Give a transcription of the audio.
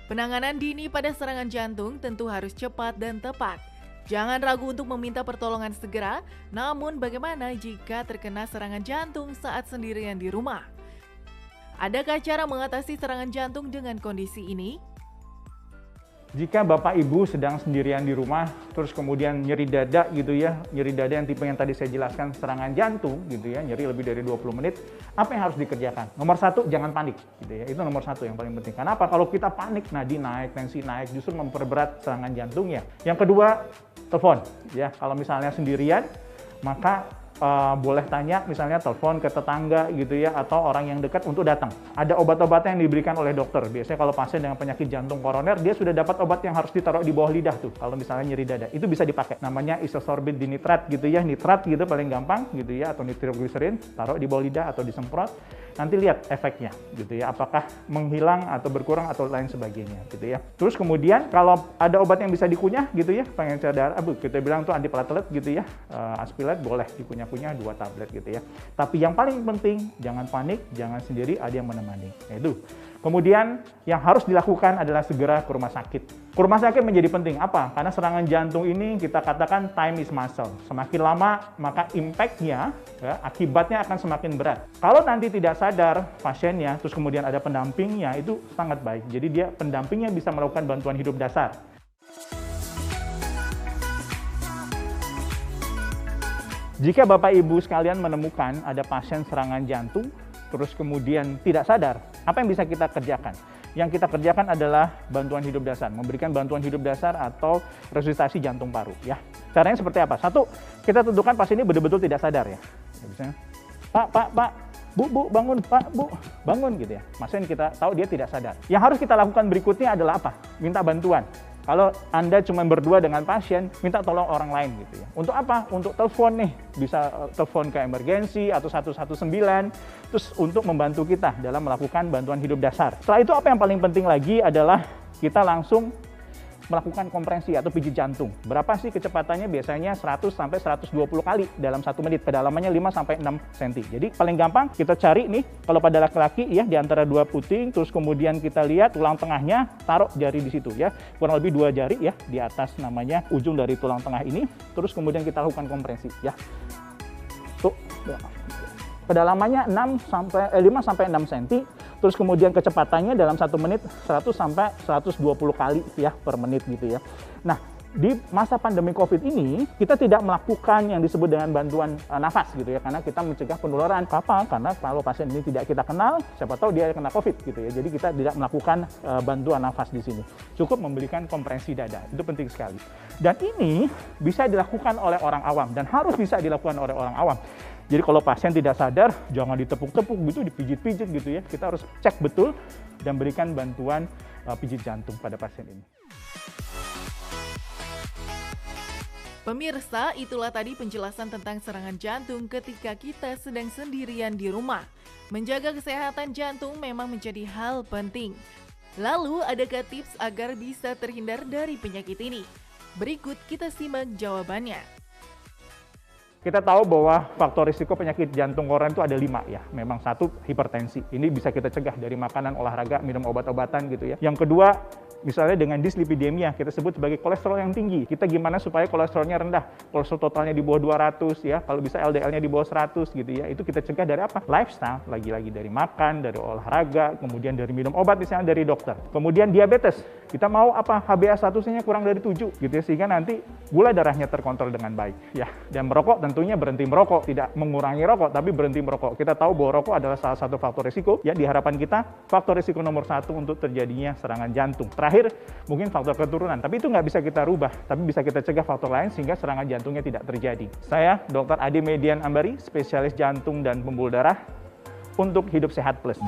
Penanganan dini pada serangan jantung tentu harus cepat dan tepat. Jangan ragu untuk meminta pertolongan segera, namun bagaimana jika terkena serangan jantung saat sendirian di rumah? Adakah cara mengatasi serangan jantung dengan kondisi ini? Jika Bapak Ibu sedang sendirian di rumah, terus kemudian nyeri dada gitu ya, nyeri dada yang tipe yang tadi saya jelaskan serangan jantung gitu ya, nyeri lebih dari 20 menit, apa yang harus dikerjakan? Nomor satu, jangan panik gitu ya, itu nomor satu yang paling penting. Kenapa? Kalau kita panik, nadi naik, tensi naik, justru memperberat serangan jantungnya. Yang kedua, telepon ya, kalau misalnya sendirian, maka boleh tanya misalnya telepon ke tetangga gitu ya atau orang yang dekat untuk datang. Ada obat-obatan yang diberikan oleh dokter. Biasanya kalau pasien dengan penyakit jantung koroner dia sudah dapat obat yang harus ditaruh di bawah lidah tuh. Kalau misalnya nyeri dada itu bisa dipakai. Namanya isosorbit dinitrat gitu ya, nitrat gitu paling gampang gitu ya atau nitrogliserin, taruh di bawah lidah atau disemprot. Nanti lihat efeknya gitu ya, apakah menghilang atau berkurang atau lain sebagainya gitu ya. Terus kemudian kalau ada obat yang bisa dikunyah gitu ya, pengencer darah, kita bilang tuh antiplatelet gitu ya, aspilat boleh dikunyah-kunyah 2 tablet gitu ya. Tapi yang paling penting jangan panik, jangan sendiri, ada yang menemani. Nah, itu. Kemudian yang harus dilakukan adalah segera ke rumah sakit. Ke rumah sakit menjadi penting. Apa? Karena serangan jantung ini kita katakan time is muscle. Semakin lama maka impact-nya, ya, akibatnya akan semakin berat. Kalau nanti tidak sadar pasiennya, terus kemudian ada pendampingnya, itu sangat baik. Jadi dia pendampingnya bisa melakukan bantuan hidup dasar. Jika Bapak Ibu sekalian menemukan ada pasien serangan jantung, terus kemudian tidak sadar, apa yang bisa kita kerjakan? Yang kita kerjakan adalah bantuan hidup dasar, memberikan bantuan hidup dasar atau resusitasi jantung paru. Ya, caranya seperti apa? Satu, kita tentukan pasien ini betul-betul tidak sadar ya. Misalnya, Pak, Bu, bangun, Pak, Bu, bangun gitu ya. Pasien kita tahu dia tidak sadar. Yang harus kita lakukan berikutnya adalah apa? Minta bantuan. Kalau Anda cuma berdua dengan pasien, minta tolong orang lain gitu ya. Untuk apa? Untuk telepon nih, bisa telepon ke emergensi atau 119, terus untuk membantu kita dalam melakukan bantuan hidup dasar. Setelah itu apa yang paling penting lagi adalah kita langsung melakukan kompresi atau pijit jantung. Berapa sih kecepatannya? Biasanya 100 sampai 120 kali dalam 1 menit. Kedalamannya 5 sampai 6 cm. Jadi paling gampang kita cari nih, kalau pada laki-laki ya di antara 2 puting, terus kemudian kita lihat tulang tengahnya, taruh jari di situ ya. Kurang lebih 2 jari ya di atas namanya ujung dari tulang tengah ini. Terus kemudian kita lakukan kompresi ya. Tuh. Kedalamannya 5 sampai 6 cm. Terus kemudian kecepatannya dalam 1 menit 100 sampai 120 kali ya per menit gitu ya. Nah, di masa pandemi COVID ini kita tidak melakukan yang disebut dengan bantuan nafas gitu ya, karena kita mencegah penularan. Apa? Karena kalau pasien ini tidak kita kenal, siapa tahu dia kena COVID gitu ya. Jadi kita tidak melakukan bantuan nafas di sini. Cukup memberikan kompresi dada. Itu penting sekali. Dan ini bisa dilakukan oleh orang awam dan harus bisa dilakukan oleh orang awam. Jadi kalau pasien tidak sadar, jangan ditepuk-tepuk gitu, dipijit-pijit gitu ya. Kita harus cek betul dan berikan bantuan pijit jantung pada pasien ini. Pemirsa, itulah tadi penjelasan tentang serangan jantung ketika kita sedang sendirian di rumah. Menjaga kesehatan jantung memang menjadi hal penting. Lalu, adakah tips agar bisa terhindar dari penyakit ini? Berikut kita simak jawabannya. Kita tahu bahwa faktor risiko penyakit jantung koroner itu ada 5 ya. Memang satu, hipertensi. Ini bisa kita cegah dari makanan, olahraga, minum obat-obatan gitu ya. Yang kedua, misalnya dengan dislipidemia, kita sebut sebagai kolesterol yang tinggi. Kita gimana supaya kolesterolnya rendah? Kolesterol totalnya di bawah 200 ya. Kalau bisa LDL-nya di bawah 100 gitu ya. Itu kita cegah dari apa? Lifestyle, lagi-lagi dari makan, dari olahraga, kemudian dari minum obat misalnya dari dokter. Kemudian diabetes. Kita mau apa? HbA1c-nya kurang dari 7 gitu ya, sehingga nanti gula darahnya terkontrol dengan baik ya. Dan merokok tentunya berhenti merokok, tidak mengurangi rokok tapi berhenti merokok. Kita tahu bahwa rokok adalah salah satu faktor risiko ya, di harapan kita faktor risiko nomor 1 untuk terjadinya serangan jantung. Terakhir mungkin faktor keturunan, tapi itu nggak bisa kita rubah, tapi bisa kita cegah faktor lain sehingga serangan jantungnya tidak terjadi. Saya Dr. Adi Median Ambari, spesialis jantung dan pembuluh darah untuk Hidup Sehat Plus.